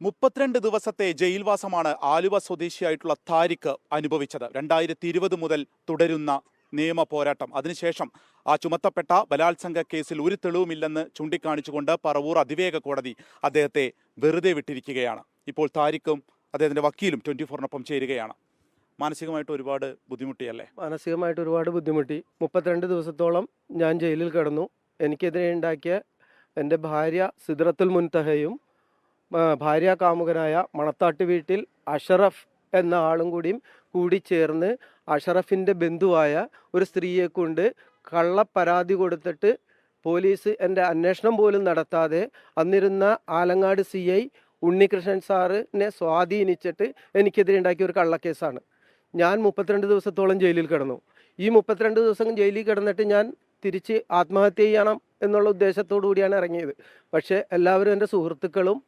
32 ദിവസത്തെ ജയിൽവാസമാണ് ആലുവ സ്വദേശിയായിട്ടുള്ള താരിഖ് അനുഭവിച്ചത്. 2020 മുതൽ തുടരുന്ന നിയമ പോരാട്ടം. അതിനുശേഷം ആ ചുമത്തപ്പെട്ട ബലാത്സംഗ കേസിൽ ഒരു തെളിവുമില്ലെന്ന് ചൂണ്ടിക്കാണിച്ചുകൊണ്ട് പറവൂർ അതിവേഗ കോടതി അദ്ദേഹത്തെ വെറുതെ വിട്ടിരിക്കുകയാണ്. ഇപ്പോൾ താരിഖും അദ്ദേഹത്തിന്റെ വക്കീലും 24-നൊപ്പം ചേരുകയാണ്. മാനസികമായിട്ട് ഒരുപാട് ബുദ്ധിമുട്ടിയല്ലേ? മാനസികമായിട്ട് ഒരുപാട് ബുദ്ധിമുട്ടി. 32 ദിവസത്തോളം ഞാൻ ജയിലിൽ കിടന്നു. എനിക്കെതിരെ ഉണ്ടാക്കിയ എൻ്റെ ഭാര്യ സിദ്റത്തുൽ മുൻതഹയും ഭാര്യ കാമുകനായ മണത്താട്ട് വീട്ടിൽ അഷറഫ് എന്ന ആളും കൂടി ചേർന്ന് അഷറഫിൻ്റെ ബന്ധുവായ ഒരു സ്ത്രീയെ കൊണ്ട് കള്ളപ്പരാതി കൊടുത്തിട്ട് പോലീസ് എൻ്റെ അന്വേഷണം പോലും നടത്താതെ അന്നിരുന്ന ആലങ്ങാട് CI ഉണ്ണികൃഷ്ണൻ സാറിനെ സ്വാധീനിച്ചിട്ട് എനിക്കെതിരെ ഉണ്ടാക്കിയ ഒരു കള്ളക്കേസാണ്. ഞാൻ 32 ദിവസത്തോളം ജയിലിൽ കിടന്നു. ഈ 32 ദിവസം ജയിലിൽ കിടന്നിട്ട് ഞാൻ തിരിച്ച് ആത്മഹത്യ ചെയ്യണം എന്നുള്ള ഉദ്ദേശത്തോടു കൂടിയാണ് ഇറങ്ങിയത്. പക്ഷേ എല്ലാവരും എൻ്റെ സുഹൃത്തുക്കളും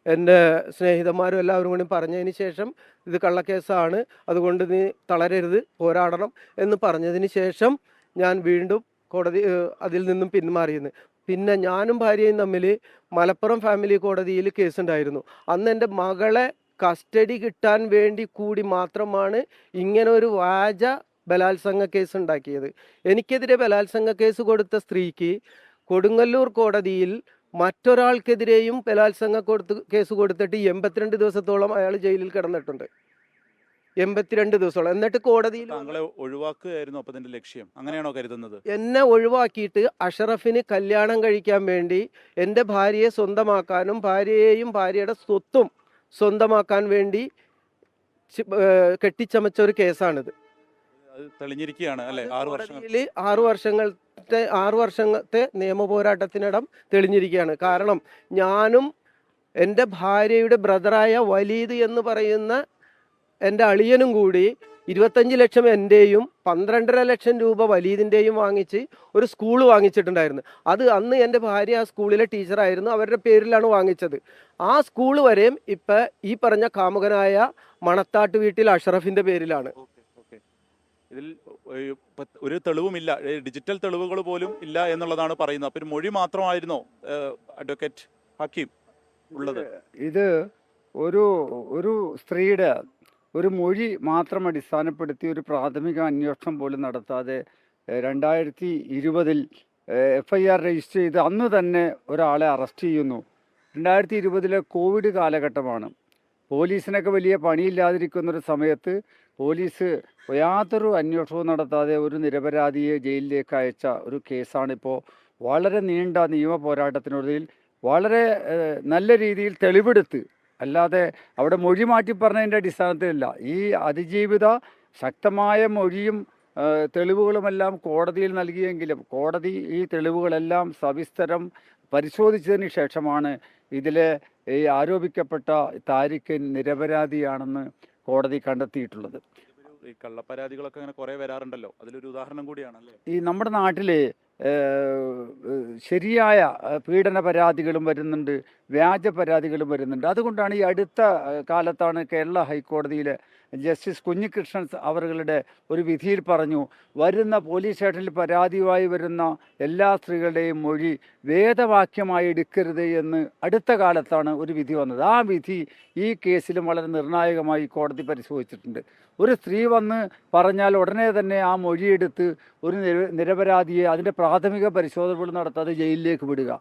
എൻ്റെ സ്നേഹിതന്മാരും എല്ലാവരും കൂടി പറഞ്ഞതിന് ശേഷം ഇത് കള്ളക്കേസാണ്, അതുകൊണ്ട് നീ തളരരുത്, പോരാടണം എന്ന് പറഞ്ഞതിന് ശേഷം ഞാൻ വീണ്ടും അതിൽ നിന്നും പിന്മാറിയെന്ന്. പിന്നെ ഞാനും ഭാര്യയും തമ്മിൽ മലപ്പുറം ഫാമിലി കോടതിയിൽ കേസുണ്ടായിരുന്നു. അന്ന് എൻ്റെ മകളെ കസ്റ്റഡി കിട്ടാൻ വേണ്ടി കൂടി മാത്രമാണ് ഇങ്ങനെ ഒരു വ്യാജ ബലാത്സംഗ കേസ് ഉണ്ടാക്കിയത്. എനിക്കെതിരെ ബലാത്സംഗ കേസ് കൊടുത്ത സ്ത്രീക്ക് കൊടുങ്ങല്ലൂർ കോടതിയിൽ മറ്റൊരാൾക്കെതിരെയും ബലാത്സംഗ കേസ് കൊടുത്തിട്ട് 82 ദിവസത്തോളം അയാൾ ജയിലിൽ കിടന്നിട്ടുണ്ട്. 82 ദിവസത്തോളം. എന്നിട്ട് കോടതിയിൽ താങ്കളെ ഒഴിവാക്കുകയായിരുന്നു അപ്പോൾ ഇതിന്റെ ലക്ഷ്യം, അങ്ങനെയാണോ കരുതുന്നത്? എന്നെ ഒഴിവാക്കിയിട്ട് അഷറഫിന് കല്യാണം കഴിക്കാൻ വേണ്ടി എൻ്റെ ഭാര്യയെ സ്വന്തമാക്കാനും ഭാര്യയെയും ഭാര്യയുടെ സ്വത്തും സ്വന്തമാക്കാൻ വേണ്ടി കെട്ടിച്ചമച്ച ഒരു കേസാണിത്. അത് തെളിഞ്ഞിരിക്കുകയാണ് അല്ലേ? 6 വർഷത്തെ നിയമ പോരാട്ടത്തിനിടം തെളിഞ്ഞിരിക്കുകയാണ്. കാരണം ഞാനും എൻ്റെ ഭാര്യയുടെ ബ്രദറായ വലീദ് എന്ന് പറയുന്ന എൻ്റെ അളിയനും കൂടി 25 ലക്ഷം എൻ്റെയും 12.5 ലക്ഷം രൂപ വലീദിൻ്റെയും വാങ്ങിച്ച് ഒരു സ്കൂൾ വാങ്ങിച്ചിട്ടുണ്ടായിരുന്നു. അത് അന്ന് എൻ്റെ ഭാര്യ ആ സ്കൂളിലെ ടീച്ചറായിരുന്നു, അവരുടെ പേരിലാണ് വാങ്ങിച്ചത്. ആ സ്കൂൾ വരെയും ഇപ്പം ഈ പറഞ്ഞ കാമുകനായ മണത്താട്ട് വീട്ടിൽ അഷറഫിൻ്റെ പേരിലാണ്. ഇതിൽ ഒരു തെളിവുമില്ല, ഡിജിറ്റൽ തെളിവുകൾ പോലും ഇല്ല എന്നുള്ളതാണ് പറയുന്നത്. അപ്പോൾ ഒരു മൊഴി മാത്രമായിരുന്നോ അഡ്വക്കേറ്റ് ഹക്കീം ഉള്ളത്? ഇത് ഒരു സ്ത്രീയുടെ ഒരു മൊഴി മാത്രം അടിസ്ഥാനപ്പെടുത്തി ഒരു പ്രാഥമിക അന്വേഷണം പോലും നടത്താതെ 2020 FIR രജിസ്റ്റർ ചെയ്ത് അന്ന് തന്നെ ഒരാളെ അറസ്റ്റ് ചെയ്യുന്നു. 2020 കോവിഡ് കാലഘട്ടമാണ്. പോലീസിനൊക്കെ വലിയ പണിയില്ലാതിരിക്കുന്നൊരു സമയത്ത് പോലീസ് യാതൊരു അന്വേഷണവും നടത്താതെ ഒരു നിരപരാധിയെ ജയിലിലേക്ക് അയച്ച ഒരു കേസാണിപ്പോൾ. വളരെ നീണ്ട നിയമ പോരാട്ടത്തിനൊടുവിൽ വളരെ നല്ല രീതിയിൽ തെളിവെടുത്ത്, അല്ലാതെ അവിടെ മൊഴി മാറ്റി പറഞ്ഞതിൻ്റെ അടിസ്ഥാനത്തിലല്ല, ഈ അതിജീവിത ശക്തമായ മൊഴിയും തെളിവുകളുമെല്ലാം കോടതിയിൽ നൽകിയെങ്കിലും കോടതി ഈ തെളിവുകളെല്ലാം സവിസ്തരം പരിശോധിച്ചതിന് ശേഷമാണ് ഇതിലെ ഈ ആരോപിക്കപ്പെട്ട താരിഖ് നിരപരാധിയാണെന്ന് കോടതി കണ്ടെത്തിയിട്ടുള്ളത്. ഈ കള്ളപ്പരാതികളൊക്കെ അങ്ങനെ കുറേ വരാറുണ്ടല്ലോ, അതിലൊരു ഉദാഹരണം കൂടിയാണല്ലേ ഈ നമ്മുടെ നാട്ടിൽ ശരിയായ പീഡന പരാതികളും വരുന്നുണ്ട്, വ്യാജ പരാതികളും വരുന്നുണ്ട്. അതുകൊണ്ടാണ് ഈ അടുത്ത കാലത്താണ് കേരള ഹൈക്കോടതിയിലെ ജസ്റ്റിസ് കുഞ്ഞികൃഷ്ണൻ അവരുടെ ഒരു വിധിയിൽ പറഞ്ഞു, വരുന്ന പോലീസ് സ്റ്റേഷനിൽ പരാതിയുമായി വരുന്ന എല്ലാ സ്ത്രീകളുടെയും മൊഴി വേദവാക്യമായി എടുക്കരുത് എന്ന് അടുത്ത കാലത്താണ് ഒരു വിധി വന്നത്. ആ വിധി ഈ കേസിലും വളരെ നിർണായകമായി കോടതി പരിശോധിച്ചിട്ടുണ്ട്. ഒരു സ്ത്രീ വന്ന് പറഞ്ഞാൽ ഉടനെ തന്നെ ആ മൊഴിയെടുത്ത് ഒരു നിരപരാധിയെ അതിൻ്റെ പ്രാഥമിക പരിശോധനകൾ നടത്താതെ ജയിലിലേക്ക് വിടുക.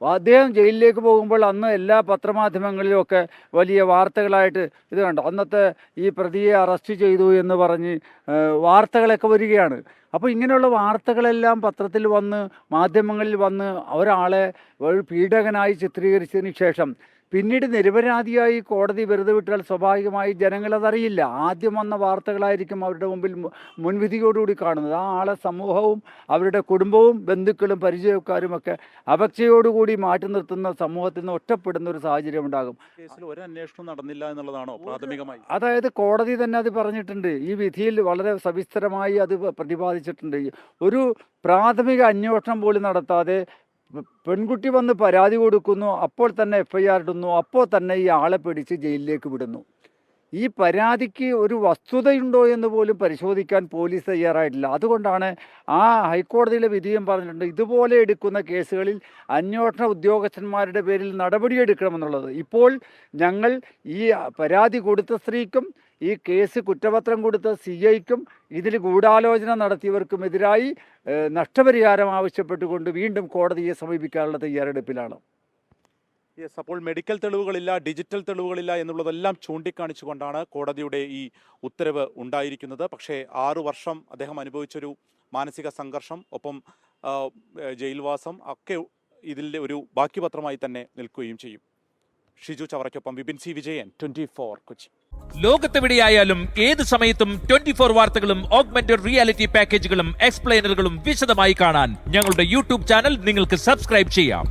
അദ്ദേഹം ജയിലിലേക്ക് പോകുമ്പോൾ അന്ന് എല്ലാ പത്രമാധ്യമങ്ങളിലുമൊക്കെ വലിയ വാർത്തകളായിട്ട് ഇത് കണ്ടു. അന്നത്തെ ഈ പ്രതിയെ അറസ്റ്റ് ചെയ്തു എന്ന് പറഞ്ഞ് വാർത്തകളൊക്കെ വരികയാണ്. അപ്പോൾ ഇങ്ങനെയുള്ള വാർത്തകളെല്ലാം പത്രത്തിൽ വന്ന് മാധ്യമങ്ങളിൽ വന്ന് ഒരാളെ പീഡകനായി ചിത്രീകരിച്ചതിന് ശേഷം പിന്നീട് നിരപരാധിയായി കോടതി വെറുതെ വിട്ടാൽ സ്വാഭാവികമായി ജനങ്ങളതറിയില്ല. ആദ്യം വന്ന വാർത്തകളായിരിക്കും അവരുടെ മുമ്പിൽ മുൻവിധിയോടുകൂടി കാണുന്നത്. ആ ആളെ സമൂഹവും അവരുടെ കുടുംബവും ബന്ധുക്കളും പരിചയക്കാരുമൊക്കെ അപേക്ഷയോടുകൂടി മാറ്റി നിർത്തുന്ന, സമൂഹത്തിൽ നിന്ന് ഒറ്റപ്പെടുന്ന ഒരു സാഹചര്യം ഉണ്ടാകും. കേസിൽ ഒരു അന്വേഷണം നടന്നില്ല എന്നുള്ളതാണോ പ്രാഥമികമായി? അതായത് കോടതി തന്നെ അത് പറഞ്ഞിട്ടുണ്ട്. ഈ വിധിയിൽ വളരെ സവിസ്തരമായി അത് പ്രതിപാദിച്ചിട്ടുണ്ട്. ഒരു പ്രാഥമിക അന്വേഷണം പോലും നടത്താതെ പെൺകുട്ടി വന്ന് പരാതി കൊടുക്കുന്നു, അപ്പോൾ തന്നെ FIR ഇടുന്നു, അപ്പോൾ തന്നെ ഈ ആളെ പിടിച്ച് ജയിലിലേക്ക് വിടുന്നു. ഈ പരാതിക്ക് ഒരു വസ്തുതയുണ്ടോ എന്ന് പോലും പരിശോധിക്കാൻ പോലീസ് തയ്യാറായിട്ടില്ല. അതുകൊണ്ടാണ് ആ ഹൈക്കോടതിയിലെ വിധിയും പറഞ്ഞിട്ടുണ്ട്, ഇതുപോലെ എടുക്കുന്ന കേസുകളിൽ അന്വേഷണ ഉദ്യോഗസ്ഥന്മാരുടെ പേരിൽ നടപടിയെടുക്കണമെന്നുള്ളത്. ഇപ്പോൾ ഞങ്ങൾ ഈ പരാതി കൊടുത്ത സ്ത്രീക്കും ഈ കേസ് കുറ്റപത്രം കൊടുത്ത CIക്കും ഇതിൽ ഗൂഢാലോചന നടത്തിയവർക്കുമെതിരായി നഷ്ടപരിഹാരം ആവശ്യപ്പെട്ടുകൊണ്ട് വീണ്ടും കോടതിയെ സമീപിക്കാനുള്ള തയ്യാറെടുപ്പിലാണ്. യെസ്, അപ്പോൾ മെഡിക്കൽ തെളിവുകളില്ല, ഡിജിറ്റൽ തെളിവുകളില്ല എന്നുള്ളതെല്ലാം ചൂണ്ടിക്കാണിച്ചുകൊണ്ടാണ് കോടതിയുടെ ഈ ഉത്തരവ് ഉണ്ടായിരിക്കുന്നത്. പക്ഷേ 6 വർഷം അദ്ദേഹം അനുഭവിച്ചൊരു മാനസിക സംഘർഷം, ഒപ്പം ജയിൽവാസം ഒക്കെ ഇതിൻ്റെ ഒരു ബാക്കി പത്രമായി തന്നെ നിൽക്കുകയും ചെയ്യും. ഷിജു ചവറയ്ക്കൊപ്പം വിപിൻ C. വിജയൻ, 24 കൊച്ചി. ലോകത്തെവിടെയായാലും ഏത് സമയത്തും 24 വാർത്തകളും ഓഗ്മെന്റഡ് റിയാലിറ്റി പാക്കേജുകളും എക്സ്പ്ലെയിനറുകളും വിശദമായി കാണാൻ ഞങ്ങളുടെ യൂട്യൂബ് ചാനൽ നിങ്ങൾക്ക് സബ്സ്ക്രൈബ് ചെയ്യാം.